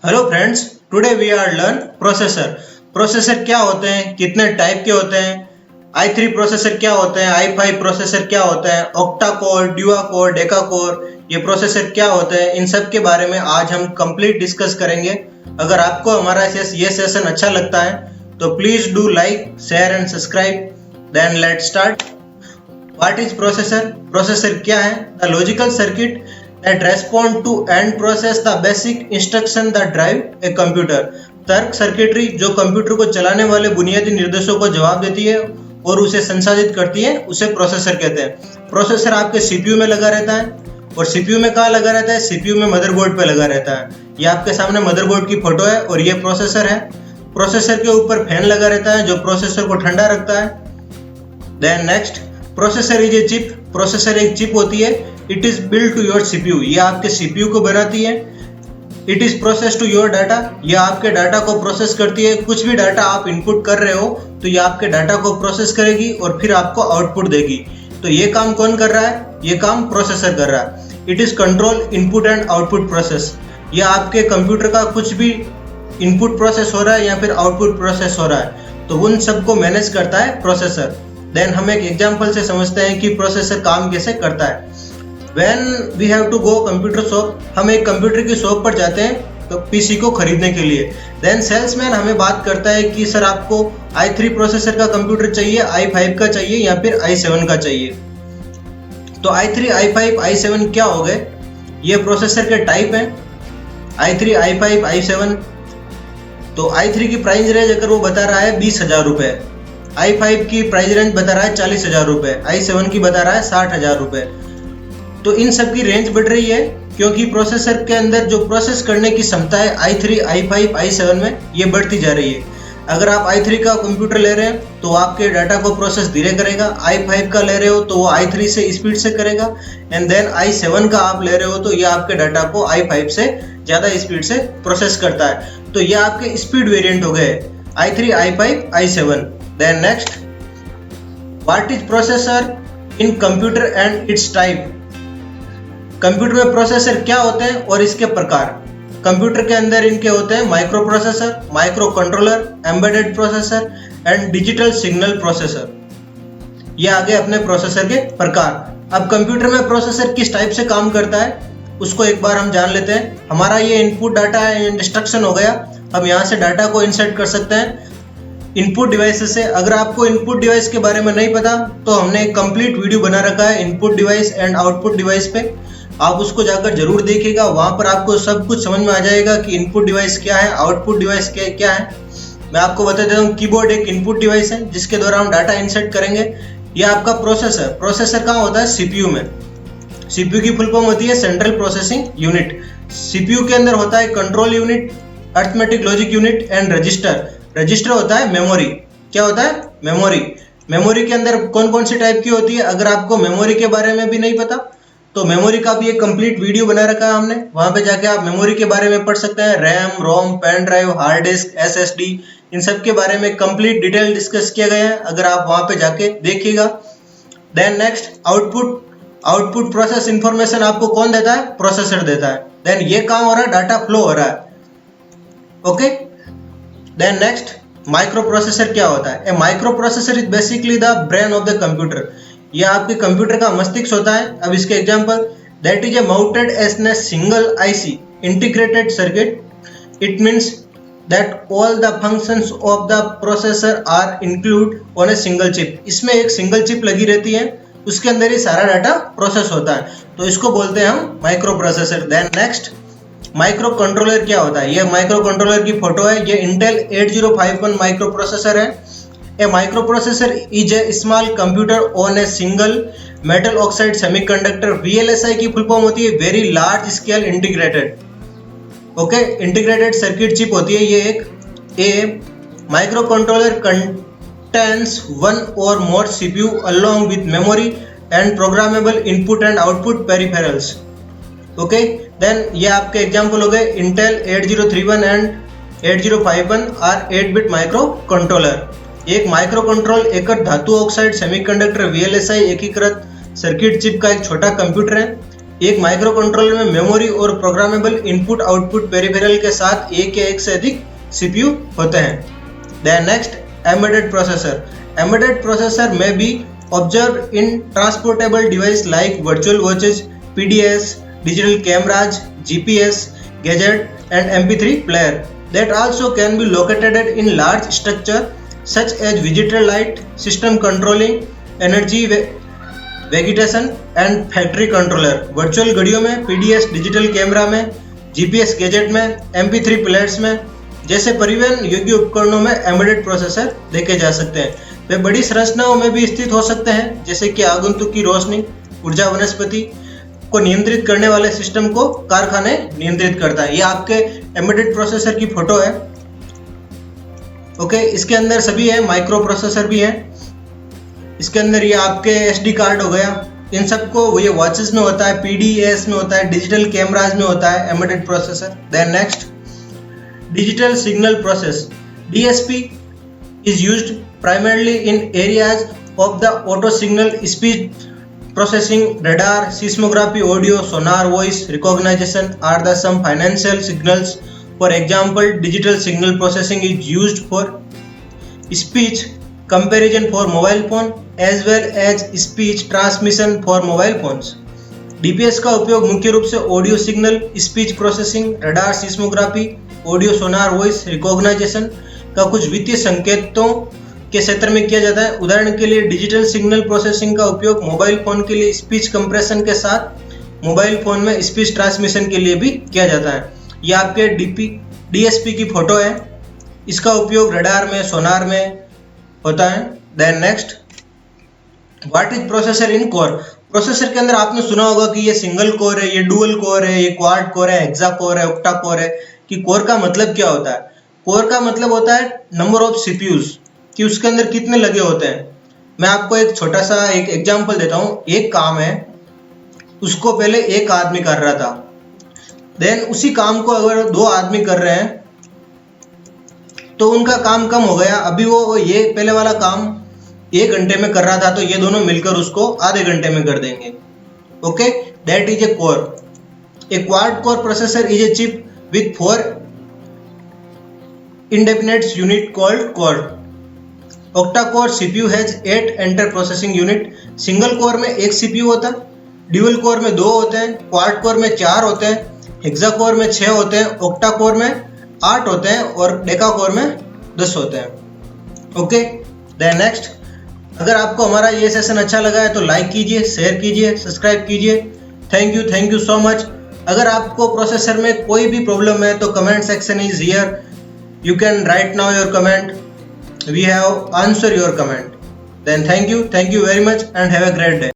Hello friends, today we are learn processor. Processor क्या होते हैं, कितने टाइप के होते हैं, i3 प्रोसेसर क्या होते हैं, i5 प्रोसेसर क्या होते हैं, octa core, dual core, deca core, ये प्रोसेसर क्या होते हैं, इन सब के बारे में आज हम कंप्लीट डिस्कस करेंगे। अगर आपको हमारा ये सेशन अच्छा लगता है तो please do like, share and subscribe. Then let's start. What is processor? Processor क्या है? The logical circuit that respond to and process the basic instruction that drive a computer। तर्क सर्किटरी जो कंप्यूटर को चलाने वाले बुनियादी निर्देशों को जवाब देती है और उसे संसाधित करती है, उसे प्रोसेसर कहते हैं। प्रोसेसर आपके सीपीयू में लगा रहता है। और सीपीयू में कहाँ लगा रहता है? सीपीयू में मदरबोर्ड पे लगा रहता है। ये आपके सामने मदरबोर्ड की फोटो है और ये प्रोसेसर है। प्रोसेसर के ऊपर फैन लगा रहता है जो प्रोसेसर को ठंडा रखता है। Then next, processor is a chip. Processor एक चिप होती है। It is build to your CPU, ये आपके सीपीयू को बनाती है। It is process to your data, ये आपके डाटा को प्रोसेस करती है। कुछ भी डाटा आप इनपुट कर रहे हो तो ये आपके डाटा को प्रोसेस करेगी और फिर आपको आउटपुट देगी। तो ये काम कौन कर रहा है? ये काम प्रोसेसर कर रहा है। It is control input and output process, ये आपके कंप्यूटर का कुछ भी इनपुट प्रोसेस हो रहा है या फिर आउटपुट प्रोसेस हो रहा है तो उन सबको मैनेज करता है प्रोसेसर। देन हम एक एग्जाम्पल से समझते हैं कि प्रोसेसर काम कैसे करता है। When we have to go computer shop, हम एक कंप्यूटर की शॉप पर जाते हैं तो पीसी को खरीदने के लिए। देन सेल्समैन हमें बात करता है कि सर आपको i3 प्रोसेसर का कंप्यूटर चाहिए, i5 का चाहिए या फिर i7 का चाहिए। तो i3, i5, i7 क्या हो गए? ये प्रोसेसर के टाइप हैं, i3, i5, i7। तो i3 की प्राइस रेंज अगर वो बता रहा है 20,000 रुपये, i5 की प्राइस रेंज बता रहा है 40,000 रुपये, i7 की बता रहा है 60,000 रुपये। तो इन सब की रेंज बढ़ रही है क्योंकि प्रोसेसर के अंदर जो प्रोसेस करने की क्षमता है i3, i5, i7 में ये बढ़ती जा रही है। अगर आप i3 का कंप्यूटर ले रहे हैं तो आपके डाटा को प्रोसेस धीरे करेगा, i5 का ले रहे हो तो वो i3 से स्पीड से करेगा, एंड देन i7 का आप ले रहे हो तो ये आपके डाटा को i5 से ज़्यादा स्पीड से प्रोसेस करता है। तो ये आपके स्पीड वेरिएंट हो गए i3, i5, i7। Then next, what is processor in computer and its type. Computer में प्रोसेसर क्या होते हैं और इसके प्रकार। कंप्यूटर के अंदर इनके होते हैं micro processor, micro controller, embedded processor and digital signal processor. ये आगे अपने प्रोसेसर के प्रकार। अब कंप्यूटर में प्रोसेसर किस टाइप से काम करता है उसको एक बार हम जान लेते हैं। हमारा ये इनपुट डाटा इंस्ट्रक्शन हो गया। हम यहाँ से डाटा को इंसर्ट कर सकते हैं इनपुट डिवाइस से। अगर आपको इनपुट डिवाइस के बारे में नहीं पता तो हमने एक कंप्लीट वीडियो बना रखा है input device and output device पे, आप उसको जाकर जरूर देखिएगा। वहाँ पर आपको सब कुछ समझ में आ जाएगा कि इनपुट डिवाइस क्या है, आउटपुट डिवाइस क्या है। मैं आपको बता देता हूँ, कीबोर्ड एक इनपुट डिवाइस है जिसके द्वारा हम डाटा इंसर्ट करेंगे। ये आपका प्रोसेसर। प्रोसेसर कहाँ होता है? सीपीयू में। सीपीयू की फुल फॉर्म होती है सेंट्रल प्रोसेसिंग यूनिट। सीपीयू के अंदर होता है control unit, arithmetic logic unit and register. Register होता है मेमोरी। क्या होता है? मेमोरी। मेमोरी के अंदर कौन कौन सी टाइप की होती है? अगर आपको मेमोरी के बारे में भी नहीं पता तो मेमोरी का भी एक कंप्लीट वीडियो बना रखा है हमने, वहां पे जाके आप मेमोरी के बारे में पढ़ सकते हैं। RAM, ROM, pen drive, hard disk, SSD, इन सब के बारे में कंप्लीट डिटेल डिस्कस किया गया है, अगर आप वहां पे जाके देखिएगा। Then next, output. Output process information आपको कौन देता है? प्रोसेसर देता है। देन ये काम हो रहा है, डाटा फ्लो हो रहा है। Okay. Then next, micro processor क्या होता है? A micro processor is basically the brain of the computer. ये आपके कंप्यूटर का मस्तिष्क होता है। अब इसके example, that is a mounted as a single IC integrated circuit. It means that all the functions of the processor are include on a single chip. इसमें एक सिंगल चिप लगी रहती है, उसके अंदर ही सारा डाटा प्रोसेस होता है, तो इसको बोलते हैं हम microprocessor. Then next, microcontroller क्या होता है? ये माइक्रो कंट्रोलर की फोटो है। ये इंटेल 8051 माइक्रो प्रोसेसर है। A microprocessor is a small computer on a single metal oxide semiconductor। VLSI की फुल फॉर्म होती है very large scale integrated. Okay, integrated circuit chip होती है ये एक। A micro controller contains one or more CPU along with memory and programmable input and output peripherals. Okay. Then ये आपके example हो गए इंटेल 8031 एंड 8051 आर 8-बिट micro controller. एक माइक्रो कंट्रोल धातु ऑक्साइड सेमीकंडक्टर VLSI एकीकृत सर्किट चिप का एक छोटा कंप्यूटर है। एक माइक्रो कंट्रोलर में मेमोरी और प्रोग्रामेबल इनपुट आउटपुट पेरिफेरल के साथ एक या एक से अधिक सीपीयू होते हैं। Then next, embedded processor. Embedded processor में be observe in transportable device like virtual watches, PDS, digital cameras, GPS, gadget and MP3 player that also can be located in large structure such as digital light, system controlling, energy vegetation and factory controller। Virtual घड़ियों में, PDS digital camera में, GPS gadget में, MP3 players में जैसे परिवहन योग्य उपकरणों में एम्बेडेड प्रोसेसर देखे जा सकते हैं। वे बड़ी संरचनाओं में भी स्थित हो सकते हैं जैसे कि आगंतुक की रोशनी, ऊर्जा, वनस्पति को नियंत्रित करने वाले सिस्टम को कारखाने नियंत्रित करता है। ये आपके एम्बेडेड प्रोसेसर की फोटो है। ओके, इसके अंदर सभी है, माइक्रो प्रोसेसर भी है। इसके अंदर ये आपके एसडी कार्ड हो गया, इन सबको ये वॉचेस में होता है, पीडीएस में होता है, डिजिटल कैमराज में होता है embedded processor. Then next, digital signal process, DSP is used primarily in areas of the audio signal speech processing, radar, seismography, audio, sonar, voice recognition are the some financial signals. For example, digital signal processing is used for speech comparison for mobile phone as well as speech transmission for mobile phones। DPS का उपयोग मुख्य रूप से audio signal, speech processing, radar, seismography, audio, sonar, voice recognisation का कुछ वित्तीय संकेतों के क्षेत्र में किया जाता है। उदाहरण के लिए डिजिटल सिग्नल प्रोसेसिंग का उपयोग मोबाइल फोन के लिए स्पीच कंप्रेशन के साथ मोबाइल फोन में स्पीच ट्रांसमिशन के लिए भी किया जाता है। ये आपके डीएसपी की फोटो है। इसका उपयोग रडार में, सोनार में होता है। Then next, what is processor in core. Processor के अंदर आपने सुना होगा कि ये सिंगल कोर है, ये डुअल कोर है, ये क्वाड कोर है, हेक्सा कोर है, ऑक्टा कोर है। कि कोर का मतलब क्या होता है? कोर का मतलब होता है नंबर ऑफ सीपीयूज, कि उसके अंदर कितने लगे होते हैं। मैं आपको एक छोटा सा एक एग्जांपल देता हूँ। एक काम है, उसको पहले एक आदमी कर रहा था, देन उसी काम को अगर दो आदमी कर रहे हैं तो उनका काम कम हो गया। अभी वो ये पहले वाला काम 1 घंटे में कर रहा था तो ये दोनों मिलकर उसको आधे घंटे में कर देंगे। Okay, that is A core. A quad core processor is a chip with 4 independent unit called core. Octa core CPU has 8 enter processing unit. Single core में एक सीपीयू होता है, ड्यूअल कोर में 2 होते हैं, क्वाड कोर में 4 होते हैं, हेक्सा कोर में 6 होते हैं, ऑक्टा कोर में 8 होते हैं और डेका कोर में 10 होते हैं। ओके, देन नेक्स्ट, अगर आपको हमारा ये सेशन अच्छा लगा है तो लाइक कीजिए, शेयर कीजिए, सब्सक्राइब कीजिए। Thank you so much. अगर आपको प्रोसेसर में कोई भी प्रॉब्लम है तो comment section is here, you can write now your comment, we have answered your comment। Then thank you very much and have a great day।